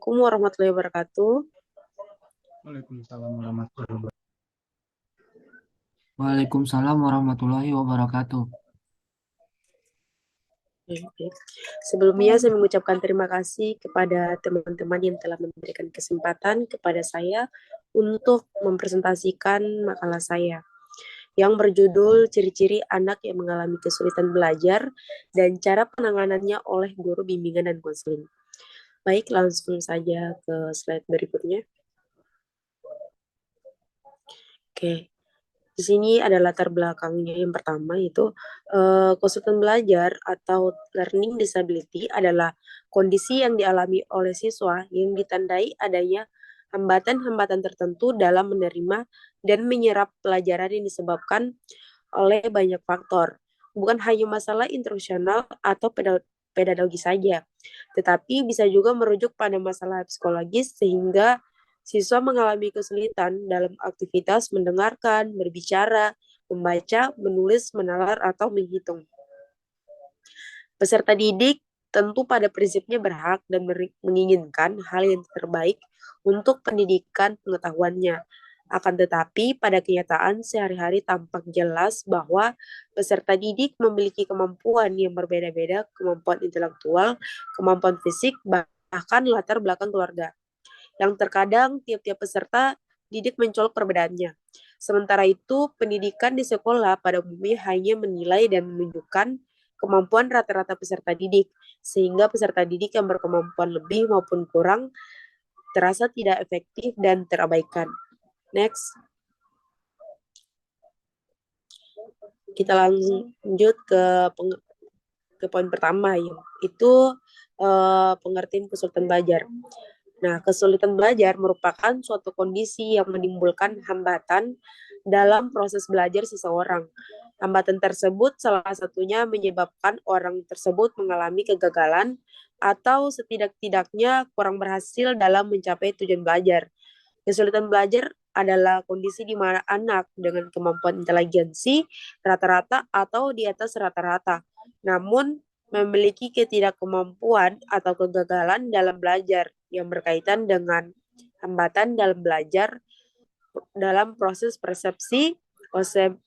Assalamualaikum warahmatullahi wabarakatuh. Waalaikumsalam warahmatullahi wabarakatuh. Waalaikumsalam warahmatullahi wabarakatuh. Oke. Sebelumnya saya mengucapkan terima kasih kepada teman-teman yang telah memberikan kesempatan kepada saya untuk mempresentasikan makalah saya yang berjudul Ciri-ciri anak yang mengalami kesulitan belajar dan cara penanganannya oleh guru bimbingan dan konseling. Baik, langsung saja ke slide berikutnya. Oke. Di sini ada latar belakangnya. Yang pertama itu kesulitan belajar atau learning disability adalah kondisi yang dialami oleh siswa yang ditandai adanya hambatan-hambatan tertentu dalam menerima dan menyerap pelajaran yang disebabkan oleh banyak faktor. Bukan hanya masalah instruksional atau pedagogi saja, tetapi bisa juga merujuk pada masalah psikologis sehingga siswa mengalami kesulitan dalam aktivitas mendengarkan, berbicara, membaca, menulis, menalar, atau menghitung. Peserta didik tentu pada prinsipnya berhak dan menginginkan hal yang terbaik untuk pendidikan pengetahuannya. Akan tetapi pada kenyataan sehari-hari tampak jelas bahwa peserta didik memiliki kemampuan yang berbeda-beda, kemampuan intelektual, kemampuan fisik, bahkan latar belakang keluarga yang terkadang tiap-tiap peserta didik mencolok perbedaannya. Sementara itu, pendidikan di sekolah pada umumnya hanya menilai dan menunjukkan kemampuan rata-rata peserta didik, sehingga peserta didik yang berkemampuan lebih maupun kurang terasa tidak efektif dan terabaikan. Next. Kita lanjut ke poin pertama, yaitu pengertian kesulitan belajar. Nah, kesulitan belajar merupakan suatu kondisi yang menimbulkan hambatan dalam proses belajar seseorang. Hambatan tersebut salah satunya menyebabkan orang tersebut mengalami kegagalan atau setidak-tidaknya kurang berhasil dalam mencapai tujuan belajar. Kesulitan belajar adalah kondisi di mana anak dengan kemampuan intelijensi rata-rata atau di atas rata-rata, namun memiliki ketidakmampuan atau kegagalan dalam belajar yang berkaitan dengan hambatan dalam belajar dalam proses persepsi,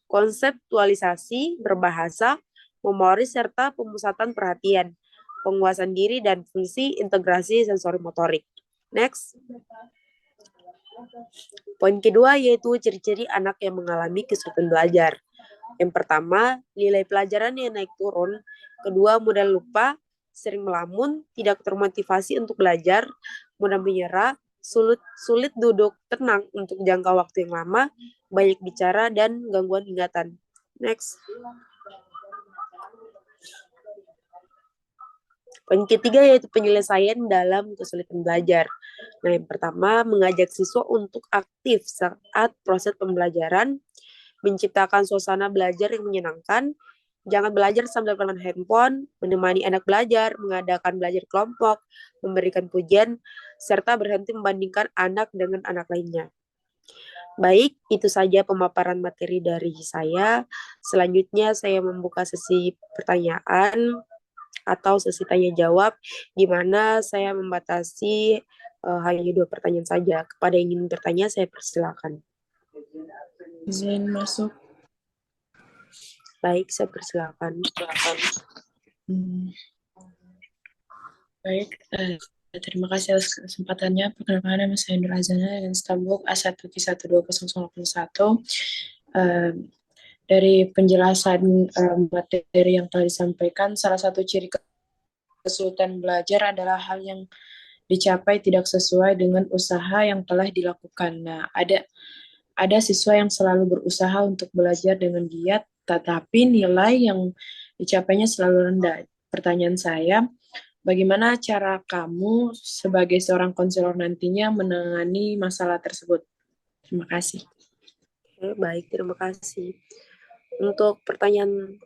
konseptualisasi, berbahasa, memori, serta pemusatan perhatian, penguasaan diri, dan fungsi integrasi sensori motorik. Next. Poin kedua yaitu ciri-ciri anak yang mengalami kesulitan belajar. Yang pertama, nilai pelajaran yang naik turun. Kedua, mudah lupa, sering melamun, tidak termotivasi untuk belajar, mudah menyerah, sulit duduk tenang untuk jangka waktu yang lama, banyak bicara, dan gangguan ingatan. Next. Poin ketiga yaitu penyelesaian dalam kesulitan belajar. Nah, yang pertama, mengajak siswa untuk aktif saat proses pembelajaran, menciptakan suasana belajar yang menyenangkan, jangan belajar sambil pegang handphone, menemani anak belajar, mengadakan belajar kelompok, memberikan pujian, serta berhenti membandingkan anak dengan anak lainnya. Baik, itu saja pemaparan materi dari saya. Selanjutnya saya membuka sesi pertanyaan atau sesi tanya jawab, di mana saya membatasi hanya 2 pertanyaan saja. Kepada yang ingin bertanya, saya persilakan. Izin masuk. Baik, saya persilakan. Baik, terima kasih atas kesempatannya. Perkenalkan, nama saya Nur Azana dan Stambuk A1Q12081. Dari penjelasan materi yang telah disampaikan, salah satu ciri kesulitan belajar adalah hal yang dicapai tidak sesuai dengan usaha yang telah dilakukan. Nah, ada siswa yang selalu berusaha untuk belajar dengan giat, tetapi nilai yang dicapainya selalu rendah. Pertanyaan saya, bagaimana cara kamu sebagai seorang konselor nantinya menangani masalah tersebut? Terima kasih. Oke, baik, terima kasih. Untuk pertanyaan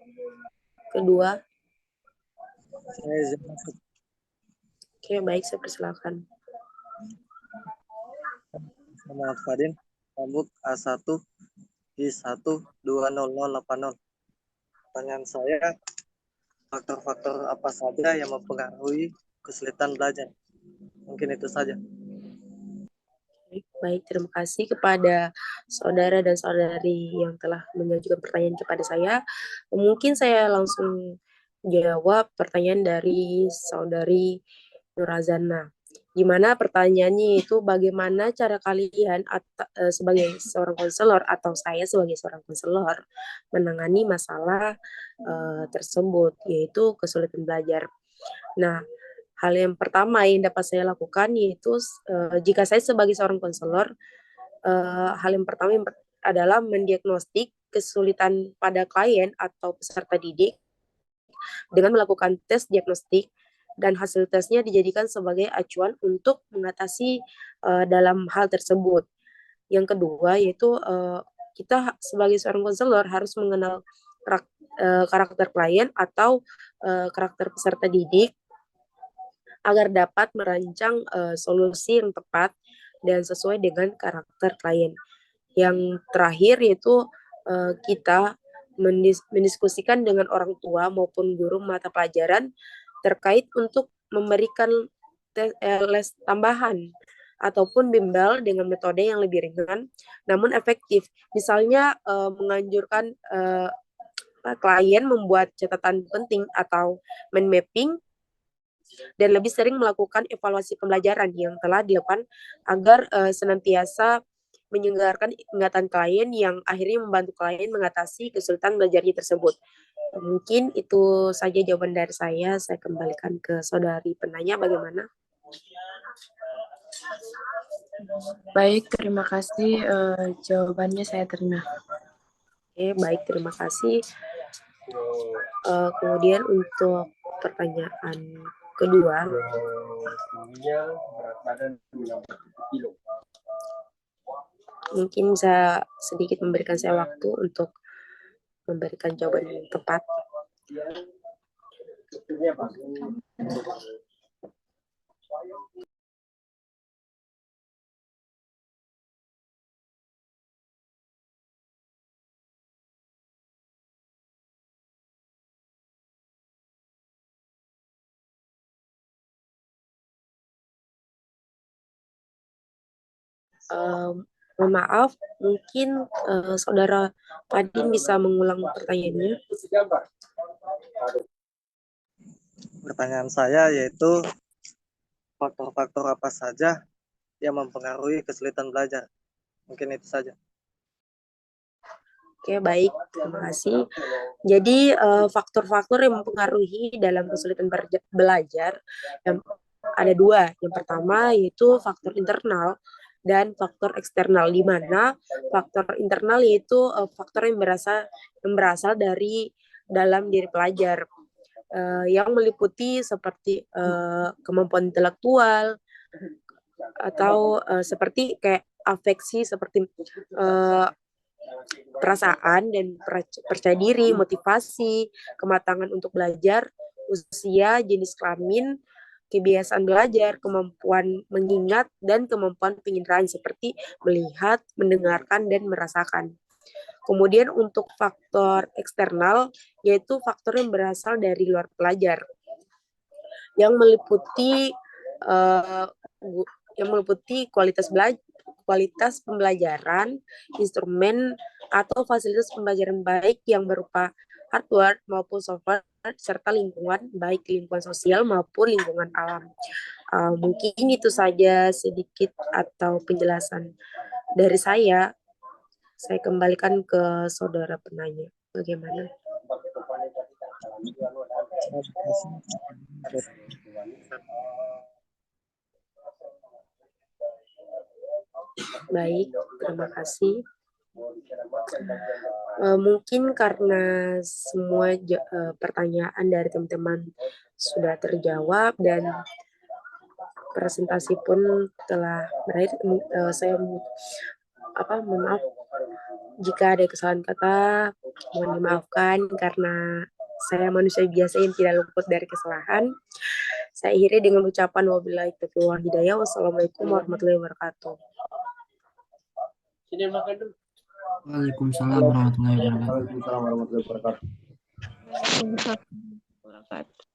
kedua. Oke, baik, saya persilakan. Muhammad Fadin, Rambut A1Q12080. Pertanyaan saya, faktor-faktor apa saja yang mempengaruhi kesulitan belajar? Mungkin itu saja. Baik, terima kasih kepada saudara dan saudari yang telah mengajukan pertanyaan kepada saya. Mungkin saya langsung jawab pertanyaan dari saudari Nurazana. Gimana pertanyaannya itu bagaimana cara kalian sebagai seorang konselor atau saya sebagai seorang konselor menangani masalah tersebut, yaitu kesulitan belajar. Nah, hal yang pertama yang dapat saya lakukan yaitu jika saya sebagai seorang konselor, hal yang pertama adalah mendiagnostik kesulitan pada klien atau peserta didik dengan melakukan tes diagnostik dan hasil tesnya dijadikan sebagai acuan untuk mengatasi dalam hal tersebut. Yang kedua yaitu kita sebagai seorang konselor harus mengenal karakter klien atau karakter peserta didik agar dapat merancang solusi yang tepat dan sesuai dengan karakter klien. Yang terakhir yaitu kita mendiskusikan dengan orang tua maupun guru mata pelajaran terkait untuk memberikan les tambahan ataupun bimbel dengan metode yang lebih ringan namun efektif. Misalnya menganjurkan klien membuat catatan penting atau mind mapping dan lebih sering melakukan evaluasi pembelajaran yang telah dilakukan agar senantiasa menyegarkan ingatan klien yang akhirnya membantu klien mengatasi kesulitan belajarnya tersebut. Mungkin itu saja jawaban dari saya. Saya kembalikan ke saudari penanya bagaimana? Baik, terima kasih. Jawabannya saya terima. Oke, baik, terima kasih. Kemudian untuk pertanyaan kedua, mungkin bisa sedikit memberikan saya waktu untuk memberikan jawaban yang tepat. Mohon maaf, mungkin saudara Padin bisa mengulang pertanyaannya. Pertanyaan saya yaitu faktor-faktor apa saja yang mempengaruhi kesulitan belajar. Mungkin itu saja. Oke, baik, terima kasih. Jadi faktor-faktor yang mempengaruhi dalam kesulitan belajar yang ada dua. Yang pertama yaitu faktor internal dan faktor eksternal, di mana faktor internal yaitu faktor yang berasal dari dalam diri pelajar yang meliputi seperti kemampuan intelektual atau seperti kayak afeksi seperti perasaan dan percaya diri, motivasi, kematangan untuk belajar, usia, jenis kelamin, kebiasaan belajar, kemampuan mengingat, dan kemampuan penginderaan seperti melihat, mendengarkan, dan merasakan. Kemudian untuk faktor eksternal, yaitu faktor yang berasal dari luar pelajar, yang meliputi kualitas pembelajaran, instrumen atau fasilitas pembelajaran baik yang berupa hardware maupun software, serta lingkungan, baik lingkungan sosial maupun lingkungan alam. Mungkin itu saja sedikit atau penjelasan dari saya. Saya kembalikan ke saudara penanya. Bagaimana? Baik, terima kasih. Mungkin karena semua pertanyaan dari teman-teman sudah terjawab dan presentasi pun telah berakhir, saya mohon maaf jika ada kesalahan kata, mohon dimaafkan karena saya manusia biasa yang tidak luput dari kesalahan. Saya akhiri dengan ucapan wabillahi taufiq wal hidayah. Wassalamualaikum warahmatullahi wabarakatuh. Waalaikumsalam warahmatullahi wabarakatuh. Waalaikumsalam warahmatullahi wabarakatuh. Waalaikumsalam warahmatullahi wabarakatuh.